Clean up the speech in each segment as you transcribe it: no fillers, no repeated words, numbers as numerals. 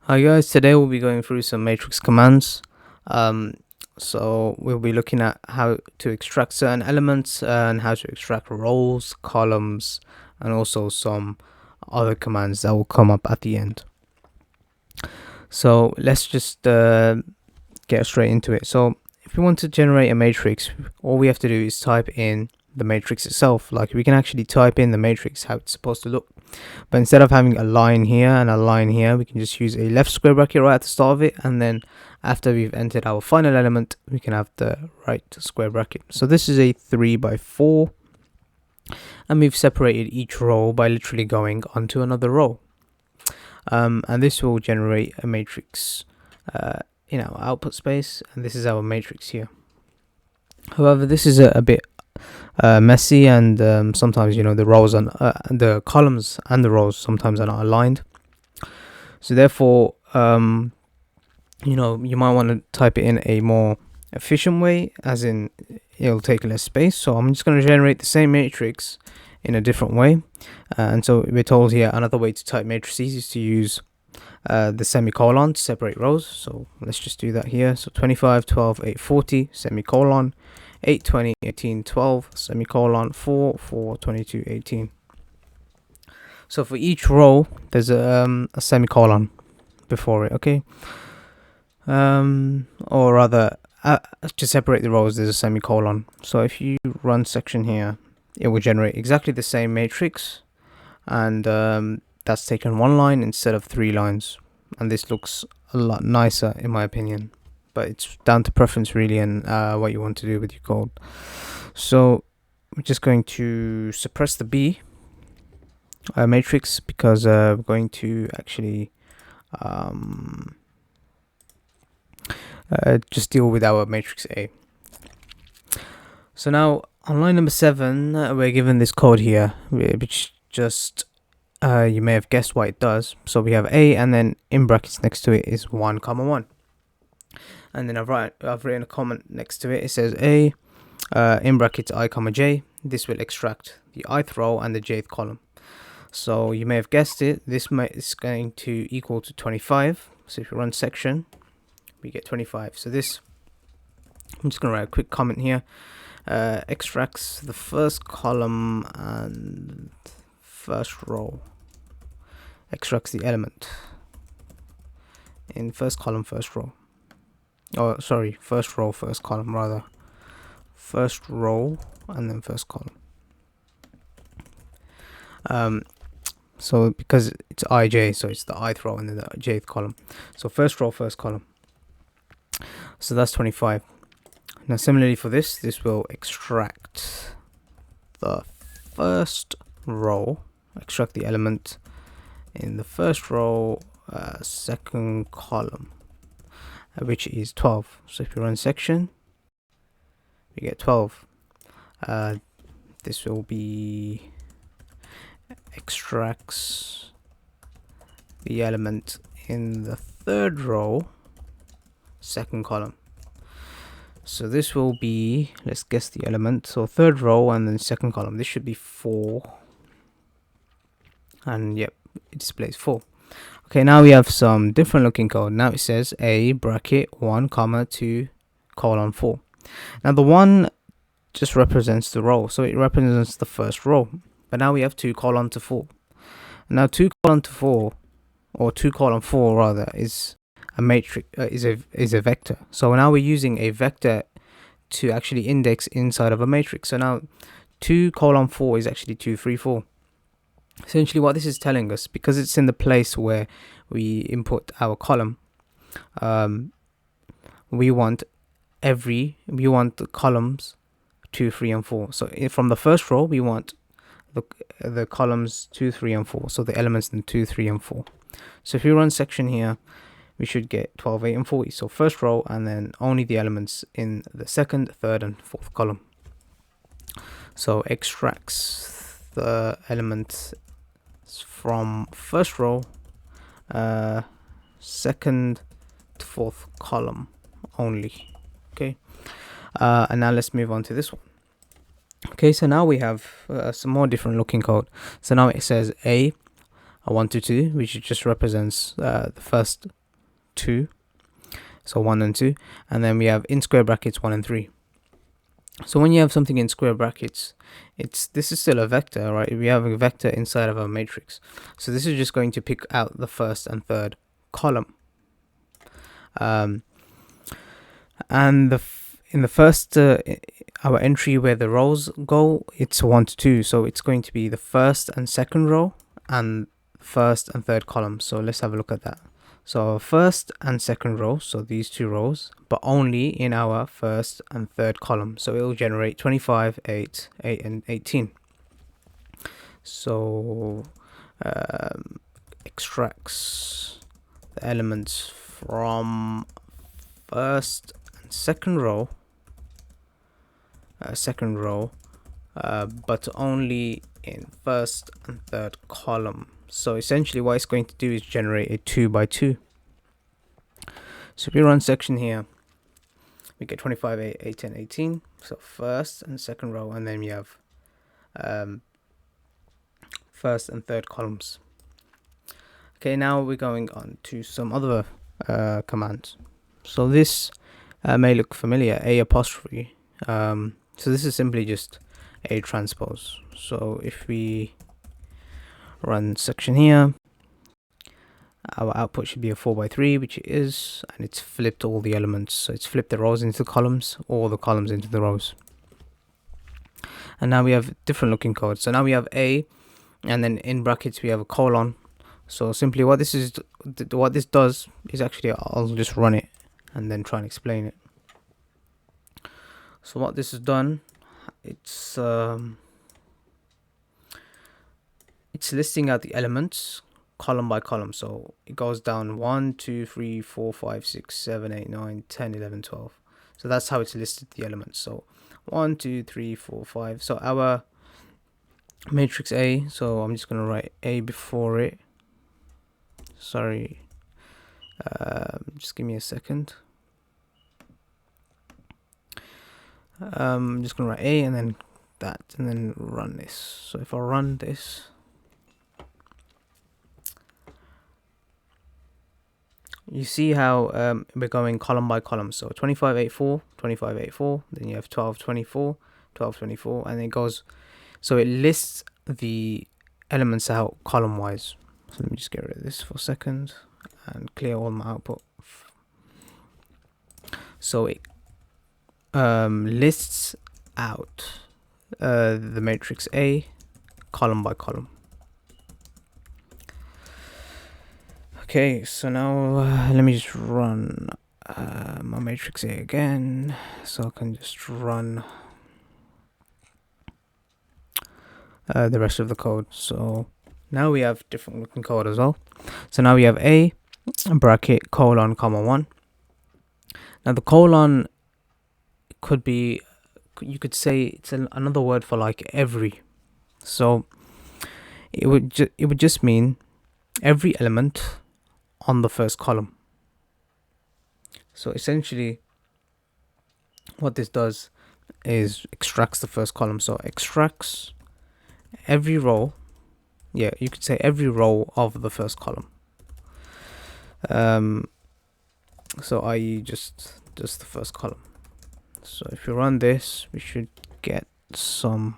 Hi guys, today we'll be going through some matrix commands. Um, so we'll be looking at how to extract certain elements and how to extract rows, columns, and also some other commands that will come up at the end. So let's just get straight into it. So if we want to generate a matrix, all we have to do is type in the matrix itself. Like we can actually type in the matrix, how it's supposed to look. But instead of having a line here and a line here, we can just use a left square bracket right at the start of it, and then after we've entered our final element, we can have the right square bracket. So this is a 3x4, and we've separated each row by literally going onto another row. And this will generate a matrix in our output space, and this is our matrix here. However, this is a bit messy, and sometimes the rows and the columns and the rows sometimes are not aligned. So therefore, you might want to type it in a more efficient way, as in it'll take less space. So I'm just going to generate the same matrix in a different way, and so we're told here another way to type matrices is to use the semicolon to separate rows. So let's just do that here. So 25, 12, 8, 40, semicolon, 8, 20, 18, 12, semicolon, 4, 4, 22, 18. So for each row, there's a semicolon before it, okay? Or rather, to separate the rows, there's a semicolon. So if you run section here, it will generate exactly the same matrix, and that's taken one line instead of 3 lines. And this looks a lot nicer in my opinion, but it's down to preference really, and what you want to do with your code. So we're just going to suppress the B matrix, because we're going to actually just deal with our matrix A. So now on line number 7, we're given this code here, which just you may have guessed what it does. So we have A, and then in brackets next to it is 1, 1. And then I've written a comment next to it. It says A in brackets I, J. This will extract the ith row and the jth column. So you may have guessed it. This is going to equal to 25. So if you run section, we get 25. So this, I'm just going to write a quick comment here. Extracts the first column and first row. Extracts the element in first column, first row. Oh, sorry, first row, first column, rather. First row and then first column. So because it's ij, so it's the ith row and then the jth column. So first row, first column. So that's 25. Now similarly for this will extract the first row, extract the element in the first row, second column, which is 12. So if you run section, we get 12. This will be extracts the element in the third row, second column. So this will be, let's guess the element, so third row and then second column. This should be 4, and yep, it displays 4. Okay, now we have some different looking code. Now it says A bracket 1, 2, colon 4. Now the 1 just represents the row, so it represents the first row. But now we have 2 colon to 4. Now 2 colon to 4, or 2 colon 4 rather, is a matrix, is a vector. So now we're using a vector to actually index inside of a matrix. So now 2 colon 4 is actually 2, 3, 4. Essentially what this is telling us, because it's in the place where we input our column, we want the columns 2, 3, and 4. So from the first row we want the columns 2, 3, and 4. So the elements in 2, 3, and 4. So if we run section here, we should get 12, 8, and 40. So first row, and then only the elements in the second, third, and fourth column. So extracts the elements from first row, second to fourth column only. Okay, and now let's move on to this one. Okay, so now we have some more different looking code. So now it says A 1 to 2, which just represents the first 2, so 1 and 2, and then we have in square brackets 1 and 3. So when you have something in square brackets, this is still a vector, right? We have a vector inside of our matrix, so this is just going to pick out the first and third column. And in the first our entry where the rows go, it's 1 to 2, so it's going to be the first and second row and first and third column. So let's have a look at that. So first and second row, so these two rows, but only in our first and third column. So it will generate 25, 8, 8, and 18. So extracts the elements from first and second row, but only in first and third column. So essentially what it's going to do is generate a 2 by 2. So if we run section here, we get 25, 8, 8, 10, 18. So first and second row, and then we have first and third columns. Okay, now we're going on to some other commands. So this may look familiar, a apostrophe. So this is simply just a transpose. So if we run section here, our output should be a 4 by 3, which it is, and it's flipped all the elements. So it's flipped the rows into the columns, or the columns into the rows. And now we have different looking code. So now we have a, and then in brackets we have a colon. So simply what this does is actually, I'll just run it and then try and explain it. So what this has done, it's listing out the elements column by column. So it goes down 1, 2, 3, 4, 5, 6, 7, 8, 9, 10, 11, 12. So that's how it's listed the elements. So 1, 2, 3, 4, 5. So our matrix A, so I'm just going to write A before it. Sorry, just give me a second. I'm just going to write A and then that, and then run this. So if I run this, you see how we're going column by column. So 25, 8, 4, 25, 8, 4, then you have 12, 24, 12, 24, and it goes, so it lists the elements out column wise. So let me just get rid of this for a second and clear all my output. So it lists out the matrix A column by column. Okay, so now let me just run my matrix A again, so I can just run the rest of the code. So now we have different looking code as well. So now we have A bracket colon comma 1. Now the colon could be, you could say it's another word for like every. So it would just mean every element on the first column. So essentially what this does is extracts the first column. So extracts every row, yeah, you could say every row of the first column. So i.e. just the first column. So if you run this, we should get some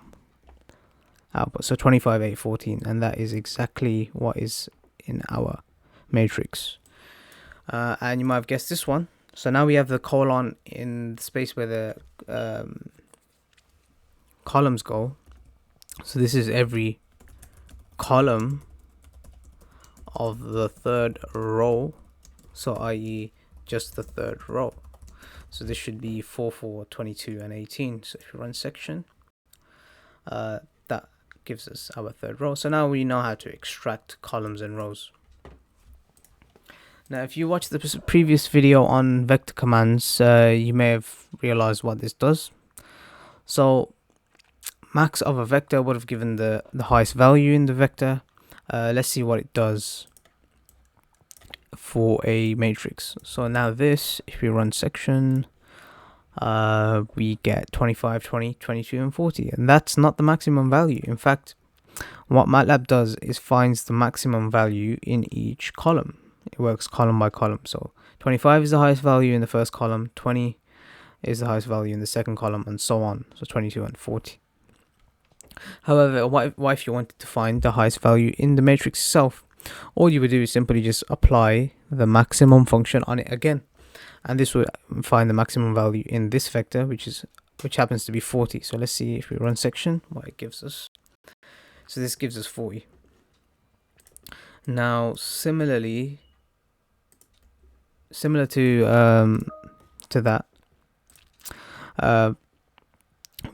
output. So 25, 8, 14, and that is exactly what is in our matrix. And you might have guessed this one. So now we have the colon in the space where the columns go. So this is every column of the third row, so i.e. just the third row. So this should be 4, 4, 22, and 18. So if you run section, that gives us our third row. So now we know how to extract columns and rows. Now if you watched the previous video on vector commands, you may have realized what this does. So max of a vector would have given the highest value in the vector. Let's see what it does for a matrix. So now this, if we run section, we get 25, 20, 22, and 40, and that's not the maximum value. In fact, what Matlab does is finds the maximum value in each column. works column by column. So 25 is the highest value in the first column, 20 is the highest value in the second column, and so on. So 22 and 40. However, what if you wanted to find the highest value in the matrix itself? All you would do is simply just apply the maximum function on it again, and this would find the maximum value in this vector, which happens to be 40. So let's see if we run section what it gives us. So this gives us 40. Now similar to that,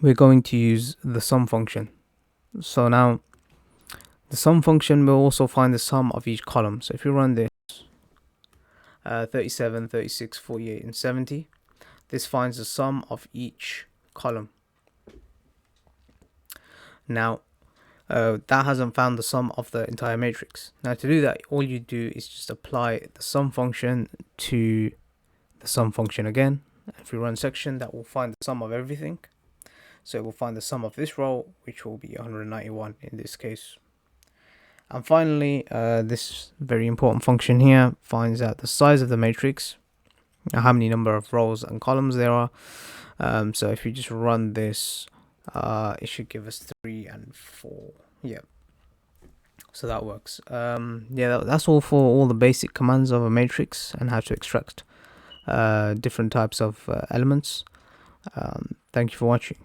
we're going to use the sum function. So now the sum function will also find the sum of each column. So if you run this 37, 36, 48, and 70, this finds the sum of each column. Now that hasn't found the sum of the entire matrix. Now to do that, all you do is just apply the sum function to the sum function again. If we run section, that will find the sum of everything. So it will find the sum of this row, which will be 191 in this case. And finally, this very important function here finds out the size of the matrix, how many number of rows and columns there are. So if you just run this, it should give us 3 and 4. Yeah, so that works. Yeah, that's all for all the basic commands of a matrix and how to extract different types of elements. Thank you for watching.